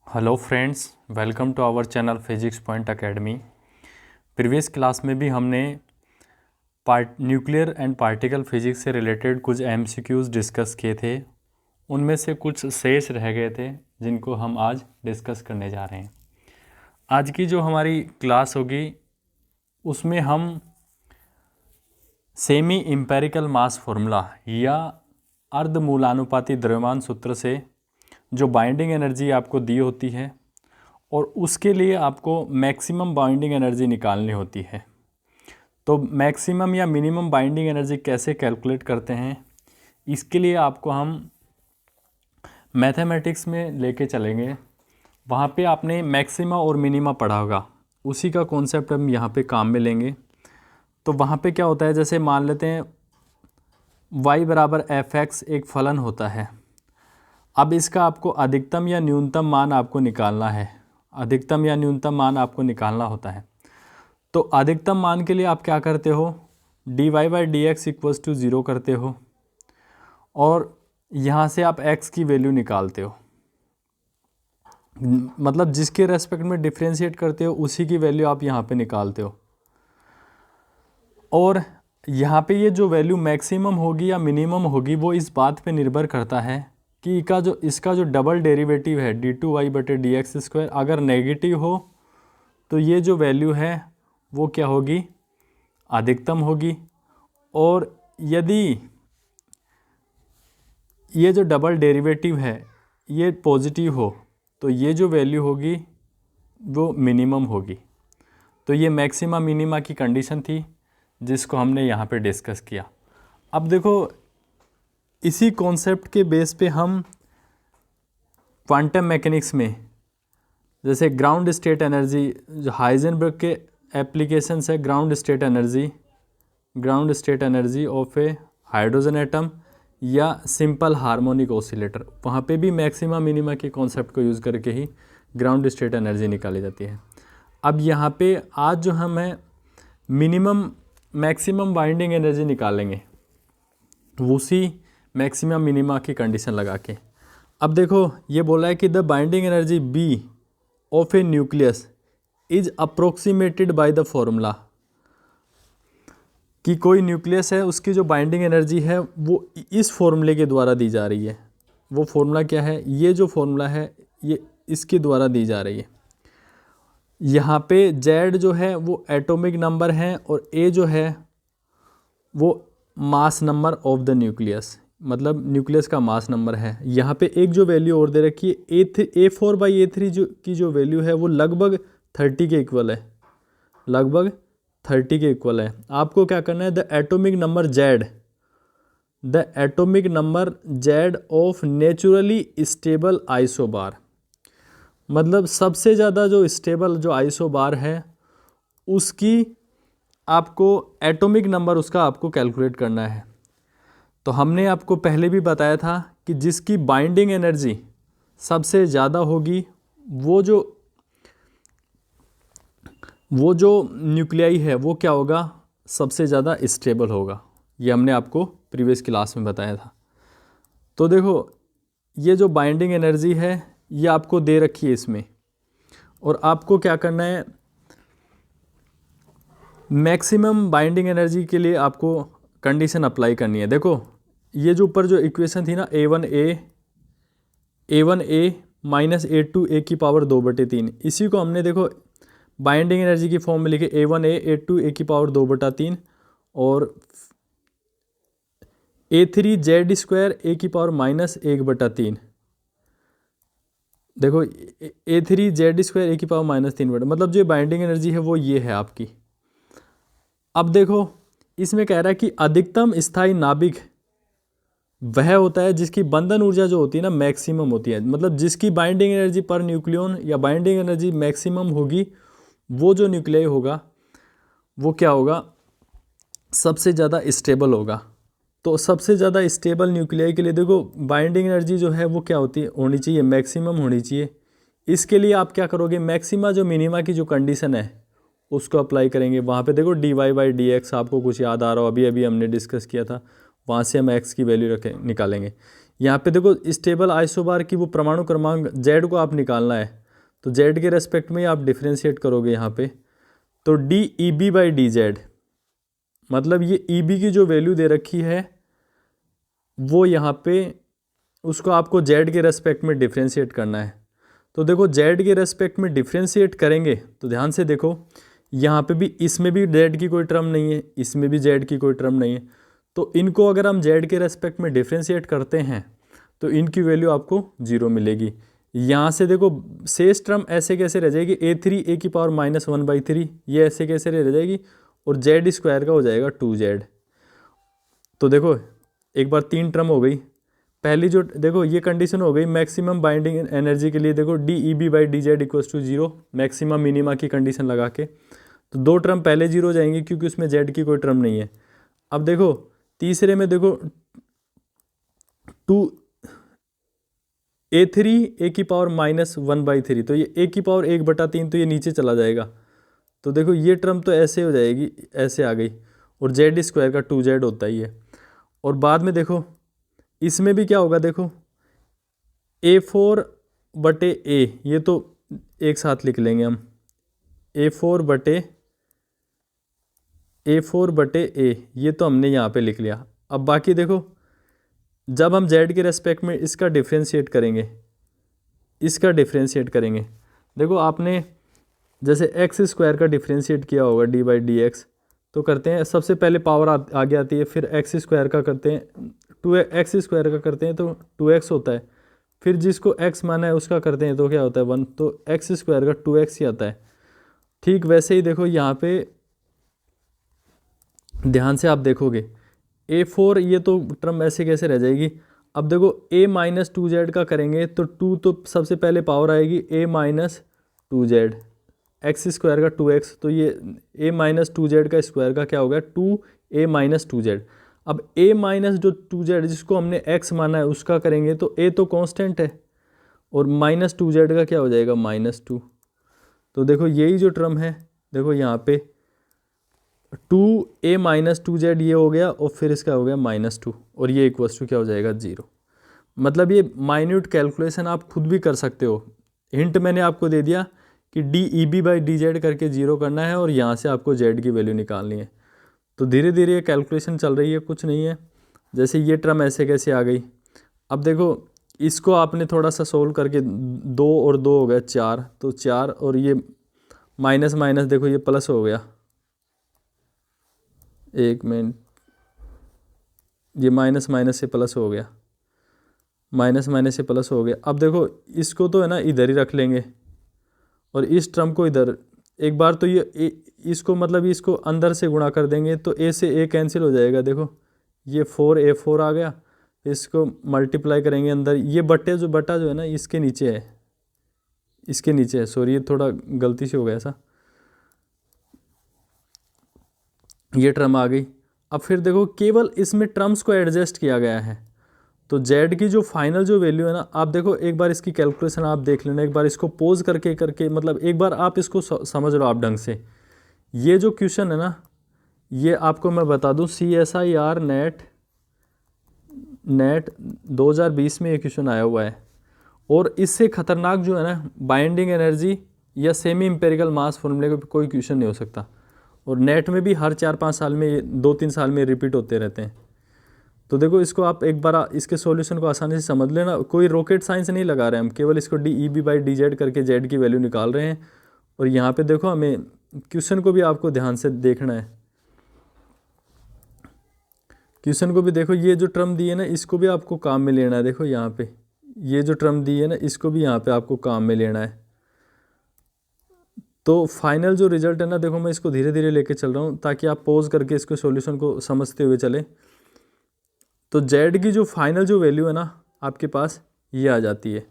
Hello friends, welcome to our channel Physics Point Academy. Previous class में भी हमने nuclear and particle physics से related कुछ MCQs discuss किए थे। उनमें से कुछ शेष रह गए थे जिनको हम आज डिस्कस करने जा रहे हैं। आज की जो हमारी क्लास होगी उसमें हम सेमी इम्पेरिकल मास फॉर्मूला या अर्धमूलानुपाती द्रव्यमान सूत्र से जो बाइंडिंग एनर्जी आपको दी होती है और उसके लिए आपको मैक्सिमम बाइंडिंग एनर्जी निकालनी होती है। तो मैक्सिमम या मिनिमम बाइंडिंग एनर्जी कैसे कैलकुलेट करते हैं, इसके लिए आपको हम मैथमेटिक्स में लेके चलेंगे। वहाँ पे आपने मैक्सिमा और मिनिमा पढ़ा होगा, उसी का कॉन्सेप्ट हम यहाँ पे काम में लेंगे। तो वहाँ पे क्या होता है, जैसे मान लेते हैं y बराबर fx एक फलन होता है। अब इसका आपको अधिकतम या न्यूनतम मान आपको निकालना है, अधिकतम या न्यूनतम मान आपको निकालना होता है। तो अधिकतम मान के लिए आप क्या करते हो, dy/dx इक्वल्स टू 0 करते हो और यहाँ से आप x की वैल्यू निकालते हो, मतलब जिसके रेस्पेक्ट में डिफ्रेंशिएट करते हो उसी की वैल्यू आप यहाँ पे निकालते हो। और यहाँ पे ये जो वैल्यू मैक्सिमम होगी या मिनिमम होगी वो इस बात पे निर्भर करता है कि इसका जो डबल डेरिवेटिव है d2y/dx² अगर नेगेटिव हो तो ये जो वैल्यू है वो क्या होगी, अधिकतम होगी। और यदि ये जो डबल डेरिवेटिव है ये पॉजिटिव हो तो ये जो वैल्यू होगी वो मिनिमम होगी। तो ये मैक्सिमा मिनिमा की कंडीशन थी जिसको हमने यहाँ पे डिस्कस किया। अब देखो, इसी कॉन्सेप्ट के बेस पे हम क्वांटम मैकेनिक्स में जैसे ग्राउंड स्टेट एनर्जी, जो हाइजेनबर्ग के एप्लीकेशंस है, ground state energy of A hydrogen atom या सिंपल हार्मोनिक ऑसिलेटर, वहाँ पे भी मैक्सिमा मिनिमा के कॉन्सेप्ट को यूज़ करके ही ग्राउंड स्टेट एनर्जी निकाली जाती है। अब यहाँ पे आज जो हम है मैक्सिमम बाइंडिंग एनर्जी निकालेंगे, उसी मैक्सिमम मिनिमा की कंडीशन लगा के। अब देखो ये बोला है कि the binding energy B of a nucleus is approximated by the formula, कि कोई न्यूक्लियस है उसकी जो बाइंडिंग एनर्जी है वो इस फॉर्मूले के द्वारा दी जा रही है। वो फॉर्मूला क्या है, ये जो फॉर्मूला है ये इसके द्वारा दी जा रही है। यहाँ पे Z जो है वो एटॉमिक नंबर है और A जो है वो mass number of the nucleus, मतलब न्यूक्लियस का मास नंबर है। यहाँ पे एक जो वैल्यू और दे रखी है A4/A3 की जो वैल्यू है वो लगभग 30 के इक्वल है, लगभग 30 के इक्वल है। आपको क्या करना है, the atomic number Z of naturally stable isobar, मतलब सबसे ज़्यादा जो स्टेबल जो आइसोबार है उसकी आपको एटॉमिक नंबर उसका आपको कैलकुलेट करना है। तो हमने आपको पहले भी बताया था कि जिसकी बाइंडिंग एनर्जी सबसे ज़्यादा होगी वो जो न्यूक्लियाई है वो क्या होगा, सबसे ज़्यादा स्टेबल होगा। ये हमने आपको प्रीवियस क्लास में बताया था। तो देखो ये जो बाइंडिंग एनर्जी है ये आपको दे रखी है इसमें, और आपको क्या करना है, मैक्सिमम बाइंडिंग एनर्जी के लिए आपको कंडीशन अप्लाई करनी है। देखो ये जो ऊपर जो इक्वेशन थी ना, A1A माइनस A2A की पावर 2/3, इसी को हमने देखो बाइंडिंग एनर्जी की फॉर्म में लिखे A1A A2A की पावर 2/3 और A3Z² A की पावर -1/3। देखो A3Z² A की पावर -3/, मतलब जो बाइंडिंग एनर्जी है वो ये है आपकी। अब देखो इसमें कह रहा है कि अधिकतम स्थायी नाभिक वह होता है जिसकी बंधन ऊर्जा जो होती है ना मैक्सिमम होती है, मतलब जिसकी बाइंडिंग एनर्जी पर न्यूक्लियन या बाइंडिंग एनर्जी मैक्सिमम होगी, वो जो न्यूक्लियाई होगा वो क्या होगा, सबसे ज़्यादा स्टेबल होगा। तो सबसे ज़्यादा स्टेबल न्यूक्लियाई के लिए देखो बाइंडिंग एनर्जी जो है वो क्या होनी चाहिए, मैक्सिमम होनी चाहिए। इसके लिए आप क्या करोगे, मैक्सिमा जो मिनिमा की जो कंडीशन है उसको अप्लाई करेंगे। वहाँ पे देखो dy/dx आपको कुछ याद आ रहा हो, अभी हमने डिस्कस किया था, वहाँ से हम x की वैल्यू निकालेंगे। यहाँ पे देखो स्टेबल आइसोबार की वो परमाणु क्रमांक जेड को आप निकालना है, तो जेड के रेस्पेक्ट में आप डिफ्रेंशिएट करोगे यहाँ पे, तो d E B by d Z, मतलब ये ई बी की जो वैल्यू दे रखी है वो यहाँ पे उसको आपको जेड के रेस्पेक्ट में डिफ्रेंशिएट करना है। तो देखो जेड के रेस्पेक्ट में डिफ्रेंशिएट करेंगे तो ध्यान से देखो, यहाँ पे भी इसमें भी जेड की कोई टर्म नहीं है, इसमें भी जेड की कोई टर्म नहीं है, तो इनको अगर हम जेड के रेस्पेक्ट में डिफ्रेंशिएट करते हैं तो इनकी वैल्यू आपको 0 मिलेगी। यहाँ से देखो शेष टर्म ऐसे कैसे रह जाएगी, a3 (-1/3), ये ऐसे कैसे रह जाएगी, और जेड स्क्वायर का हो जाएगा 2z। तो देखो एक बार 3 टर्म हो गई, पहली जो देखो ये कंडीशन हो गई मैक्सिमम बाइंडिंग एनर्जी के लिए, देखो d E B by d Z equals to 0 maximum minima की कंडीशन लगा के, तो 2 टर्म पहले 0 हो जाएंगी क्योंकि उसमें जेड की कोई टर्म नहीं है। अब देखो तीसरे में देखो a3 (-1/3), तो ये a⁻1/3 तो ये नीचे चला जाएगा, तो देखो ये टर्म तो ऐसे हो जाएगी, ऐसे आ गई, और जेड स्क्वायर का 2z होता ही है। और बाद में देखो इसमें भी क्या होगा, देखो a4/a, ये तो एक साथ लिख लेंगे हम, a4/a, ये तो हमने यहाँ पे लिख लिया। अब बाकी देखो जब हम z के रेस्पेक्ट में इसका डिफ्रेंशिएट करेंगे, देखो आपने जैसे एक्स स्क्वायर का डिफ्रेंशिएट किया होगा d/dx, तो करते हैं सबसे पहले पावर आगे आती है, फिर एक्स स्क्वायर का करते हैं, 2x स्क्वायर का करते हैं तो 2x होता है, फिर जिसको x माना है उसका करते हैं तो क्या होता है 1, तो एक्स स्क्वायर का 2x ही आता है। ठीक वैसे ही देखो यहाँ पे ध्यान से आप देखोगे a4, ये तो टर्म ऐसे कैसे रह जाएगी। अब देखो a-2z का करेंगे तो 2 तो सबसे पहले पावर आएगी a-2z, एक्स स्क्वायर का 2x, तो ये a-2z का स्क्वायर का क्या हो गया 2a-2z। अब a-2z जिसको हमने x माना है उसका करेंगे तो a तो कांस्टेंट है, और -2z का क्या हो जाएगा -2। तो देखो यही जो टर्म है, देखो यहाँ पे 2a-2z ये हो गया, और फिर इसका हो गया -2, और ये इक्वल्स टू क्या हो जाएगा 0। मतलब ये माइन्यूट कैलकुलेशन आप खुद भी कर सकते हो, हिंट मैंने आपको दे दिया कि d E B by d Z करके 0 करना है, और यहाँ से आपको जेड की वैल्यू निकालनी है। तो धीरे धीरे ये कैलकुलेशन चल रही है, कुछ नहीं है। जैसे ये टर्म ऐसे कैसे आ गई, अब देखो इसको आपने थोड़ा सा सोल्व करके 2 और 2 हो गया 4, तो 4 और ये माइनस माइनस देखो ये प्लस हो गया, एक मिनट, ये माइनस माइनस से प्लस हो गया, माइनस माइनस से प्लस हो गया। अब देखो इसको तो है ना इधर ही रख लेंगे, और इस टर्म को इधर एक बार, तो ये इसको मतलब इसको अंदर से गुणा कर देंगे तो a से a कैंसिल हो जाएगा, देखो ये 4a4 आ गया, इसको मल्टीप्लाई करेंगे अंदर, ये बटा जो है ना इसके नीचे है, इसके नीचे है, सॉरी ये थोड़ा गलती से हो गया ऐसा, ये टर्म आ गई। अब फिर देखो केवल इसमें टर्म्स को एडजस्ट किया गया है, तो z की जो फाइनल जो वैल्यू है ना, आप देखो एक बार इसकी कैलकुलेशन आप देख लेना, एक बार इसको पोज करके मतलब एक बार आप इसको समझ लो आप ढंग से। ये जो क्वेश्चन है ना, ये आपको मैं बता दूं CSIR नेट 2020 में ये क्वेश्चन आया हुआ है, और इससे खतरनाक जो है ना बाइंडिंग एनर्जी या सेमी इंपेरिकल मास फॉर्मूले का कोई क्वेश्चन नहीं हो सकता, और नेट में भी हर 4-5 साल में 2-3 साल में रिपीट होते रहते हैं। तो देखो इसको आप एक बार इसके सॉल्यूशन को आसानी से समझ लेना, कोई रॉकेट साइंस नहीं लगा रहे हैं हम, केवल इसको d E B by d Z करके जेड की वैल्यू निकाल रहे हैं। और यहाँ पे देखो हमें क्वेश्चन को भी आपको ध्यान से देखना है, क्वेश्चन को भी देखो, ये जो टर्म दी है ना इसको भी आपको काम में लेना है। देखो यहाँ पे ये जो टर्म दी है ना इसको भी यहाँ पे आपको काम में लेना है। तो फाइनल जो रिजल्ट है ना, देखो मैं इसको धीरे धीरे लेके चल रहा हूँ ताकि आप पॉज करके इसको सॉल्यूशन को समझते हुए चले। तो z की जो फाइनल जो वैल्यू है ना आपके पास ये आ जाती है,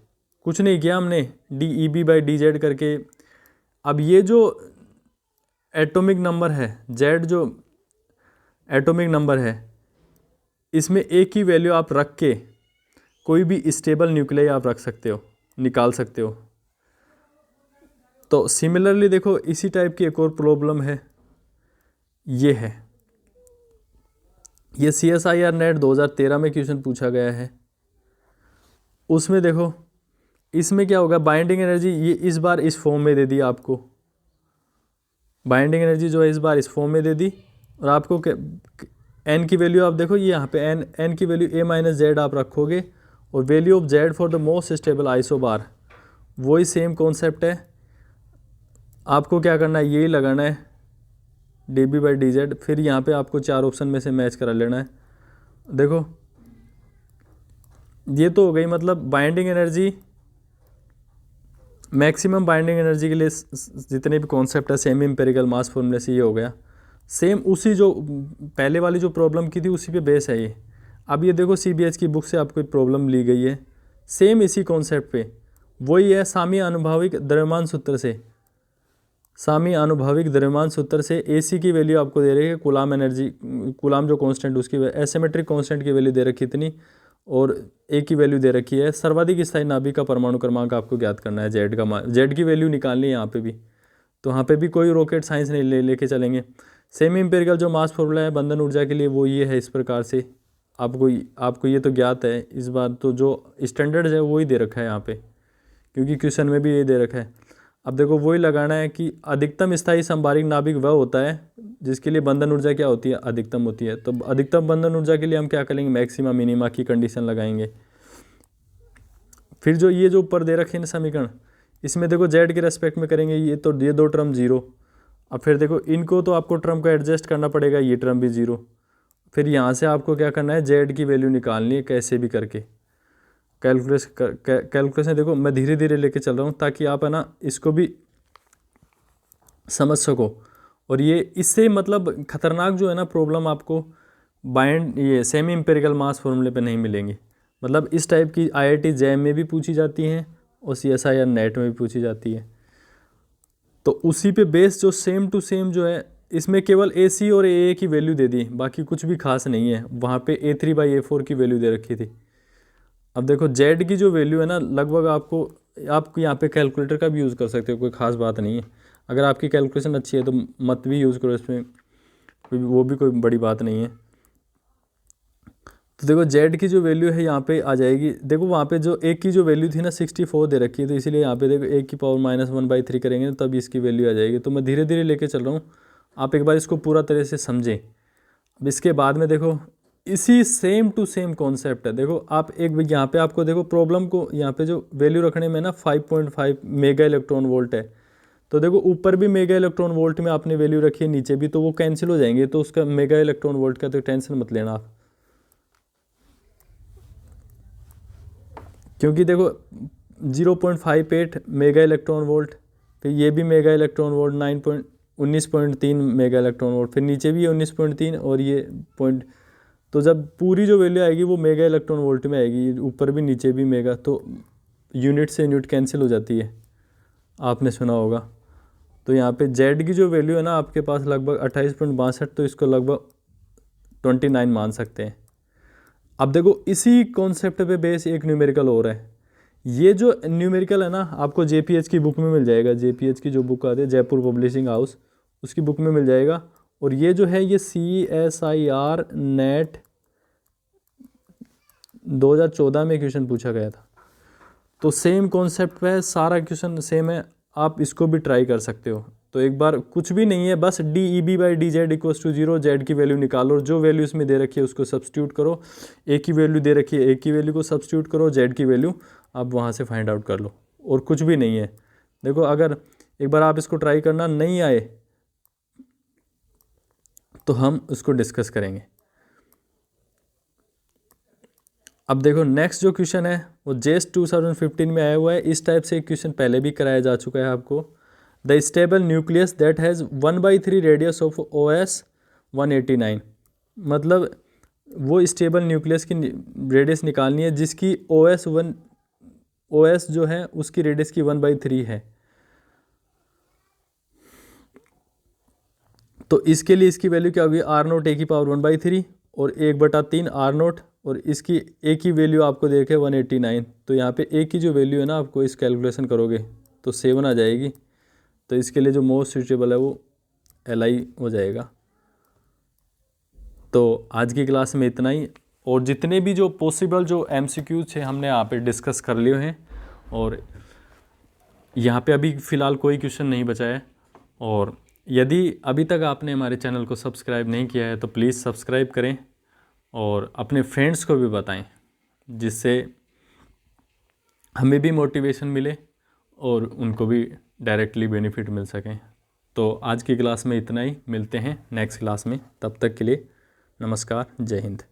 कुछ नहीं किया हमने d E B by d Z करके। अब ये जो एटॉमिक नंबर है z, जो एटॉमिक नंबर है, इसमें एक ही वैल्यू आप रख के कोई भी स्टेबल न्यूक्लियाई आप रख सकते हो, निकाल सकते हो। तो सिमिलरली देखो इसी टाइप की एक और प्रॉब्लम है, ये है, ये CSIR नेट 2013 में क्वेश्चन पूछा गया है। उसमें देखो इसमें क्या होगा, बाइंडिंग एनर्जी ये इस बार इस फॉर्म में दे दी आपको, बाइंडिंग एनर्जी जो है इस बार इस फॉर्म में दे दी, और आपको एन की वैल्यू आप देखो ये यहाँ पे एन की वैल्यू ए माइनस जेड आप रखोगे, और value of Z for the most stable isobar, वही सेम कॉन्सेप्ट है। आपको क्या करना है, यही लगाना है d B by d Z, फिर यहाँ पे आपको 4 ऑप्शन में से मैच करा लेना है। देखो ये तो हो गई मतलब binding energy, maximum binding energy के लिए जितने भी कॉन्सेप्ट है सेमी एम्पिरिकल मास फॉर्मूले से ये हो गया। सेम उसी जो पहले वाली जो प्रॉब्लम की थी उसी पे बेस है ये। अब ये देखो CBH की बुक से आपको एक प्रॉब्लम ली गई है सेम इसी कॉन्सेप्ट पे, वही है सामी अनुभाविक द्रव्यमान सूत्र से, सामी अनुभाविक द्रव्यमान सूत्र से AC की वैल्यू आपको दे रही है, कूलाम एनर्जी, कूलाम जो कांस्टेंट उसकी एसिमेट्रिक कांस्टेंट की वैल्यू दे रखी इतनी, और A की वैल्यू दे रखी है। सर्वाधिक स्थायी नाभिक का परमाणु क्रमांक आपको ज्ञात करना है, जेड का जेड की वैल्यू निकालनी है यहाँ पे भी, तो यहाँ पे भी कोई रॉकेट साइंस नहीं लेके चलेंगे। सेमी एम्पिरिकल जो मास फॉर्मूला है बंधन ऊर्जा के लिए वो ये है इस प्रकार से, आपको ये तो ज्ञात है, इस बार तो जो स्टैंडर्ड है वही दे रखा है यहाँ पे, क्योंकि क्वेश्चन में भी ये दे रखा है। अब देखो वही लगाना है कि अधिकतम स्थायी संभारिक नाभिक वह होता है जिसके लिए बंधन ऊर्जा क्या होती है, अधिकतम होती है। तो अधिकतम बंधन ऊर्जा के लिए हम क्या करेंगे, मैक्सिमा मिनिमा की कंडीशन लगाएंगे। फिर जो ये जो ऊपर दे रखे हैं समीकरण, इसमें देखो जेड के रेस्पेक्ट में करेंगे, ये तो ये 2 टर्म 0। अब फिर देखो इनको तो आपको टर्म को एडजस्ट करना पड़ेगा, ये टर्म भी 0। फिर यहाँ से आपको क्या करना है, जेड की वैल्यू निकालनी है कैसे भी करके। कैलकुलेशन देखो मैं धीरे धीरे लेके चल रहा हूँ ताकि आप है ना इसको भी समझ सको। और ये इससे मतलब खतरनाक जो है ना प्रॉब्लम आपको ये सेमी एम्पिरिकल मास फॉर्मूले पे नहीं मिलेंगी। मतलब इस टाइप की IIT JAM में भी पूछी जाती हैं और CSIR नेट में भी पूछी जाती है। तो उसी पे बेस जो सेम टू सेम जो है, इसमें केवल AC और AA की वैल्यू दे दी, बाकी कुछ भी खास नहीं है। वहाँ पे A3/A4 की वैल्यू दे रखी थी। अब देखो जेड की जो वैल्यू है ना लगभग आप यहाँ पे कैलकुलेटर का भी यूज़ कर सकते हो, कोई ख़ास बात नहीं है। अगर आपकी कैलकुलेशन अच्छी है तो मत भी यूज़ करो, इसमें वो भी कोई बड़ी बात नहीं है। तो देखो जेड की जो वैल्यू है यहाँ पे आ जाएगी। देखो वहाँ पे जो ए की जो वैल्यू थी ना 64 दे रखी है, तो इसीलिए यहाँ पे देखो ए की पावर -1/3 करेंगे तब इसकी वैल्यू आ जाएगी। तो मैं धीरे धीरे लेके चल रहा हूँ, आप एक बार इसको पूरा तरह से समझें। अब इसके बाद में देखो इसी सेम टू सेम कॉन्सेप्ट है। देखो आप एक यहाँ पे आपको देखो प्रॉब्लम को यहाँ पे जो वैल्यू रखने में ना 5.5 मेगा इलेक्ट्रॉन वोल्ट है। तो देखो ऊपर भी मेगा इलेक्ट्रॉन वोल्ट में आपने वैल्यू रखी है, नीचे भी, तो वो कैंसिल हो जाएंगे। तो उसका मेगा इलेक्ट्रॉन वोल्ट का तो टेंशन मत लेना आप, क्योंकि देखो 0.58 मेगा इलेक्ट्रॉन वोल्ट, फिर ये भी mega electron volt 19.3 mega electron volt, फिर नीचे भी 19.3 और ये पॉइंट। तो जब पूरी जो वैल्यू आएगी वो मेगा इलेक्ट्रॉन वोल्ट में आएगी, ऊपर भी नीचे भी मेगा, तो यूनिट से यूनिट कैंसिल हो जाती है, आपने सुना होगा। तो यहाँ पे जेड की जो वैल्यू है ना आपके पास लगभग 28.62, तो इसको लगभग 29 मान सकते हैं। अब देखो इसी कॉन्सेप्ट पे बेस एक न्यूमेरिकल और है। ये जो न्यूमेरिकल है ना आपको JPH की बुक में मिल जाएगा, JPH की जो बुक आती है जयपुर पब्लिशिंग हाउस, उसकी बुक में मिल जाएगा। और ये जो है ये CSIR नेट 2014 में क्वेश्चन पूछा गया था। तो सेम कॉन्सेप्ट पे सारा क्वेश्चन सेम है, आप इसको भी ट्राई कर सकते हो। तो एक बार कुछ भी नहीं है, बस DEB/DZ = 0, जेड की वैल्यू निकालो और जो वैल्यू इसमें दे रखी है उसको सब्स्टिट्यूट करो। ए की वैल्यू दे रखी है, ए की वैल्यू को सब्स्टिट्यूट करो, जेड की वैल्यू आप वहाँ से फाइंड आउट कर लो, और कुछ भी नहीं है। देखो अगर एक बार आप इसको ट्राई करना, नहीं आए तो हम उसको डिस्कस करेंगे। अब देखो नेक्स्ट जो क्वेश्चन है वो JES 2015 में आया हुआ है। इस टाइप से एक क्वेश्चन पहले भी कराया जा चुका है आपको। The stable nucleus that has 1/3 radius of OS 189, मतलब वो स्टेबल न्यूक्लियस की रेडियस निकालनी है जिसकी OS जो है उसकी रेडियस की 1/3 है। तो इसके लिए इसकी वैल्यू क्या होगी, R0 A की पावर 1/3 और 1/3 R0, और इसकी A की वैल्यू आपको देखे 189। तो यहाँ पे A की जो वैल्यू है ना आपको इस कैलकुलेशन करोगे तो 7 आ जाएगी। तो इसके लिए जो मोस्ट सूटेबल है वो Li हो जाएगा। तो आज की क्लास में इतना ही। और जितने भी जो पॉसिबल जो MCQ थे हमने यहाँ पे डिस्कस कर लिए हैं, और यहाँ पे अभी फ़िलहाल कोई क्वेश्चन नहीं बचा है। और यदि अभी तक आपने हमारे चैनल को सब्सक्राइब नहीं किया है तो प्लीज़ सब्सक्राइब करें और अपने फ्रेंड्स को भी बताएं, जिससे हमें भी मोटिवेशन मिले और उनको भी डायरेक्टली बेनिफिट मिल सकें। तो आज की क्लास में इतना ही, मिलते हैं नेक्स्ट क्लास में, तब तक के लिए नमस्कार, जय हिंद।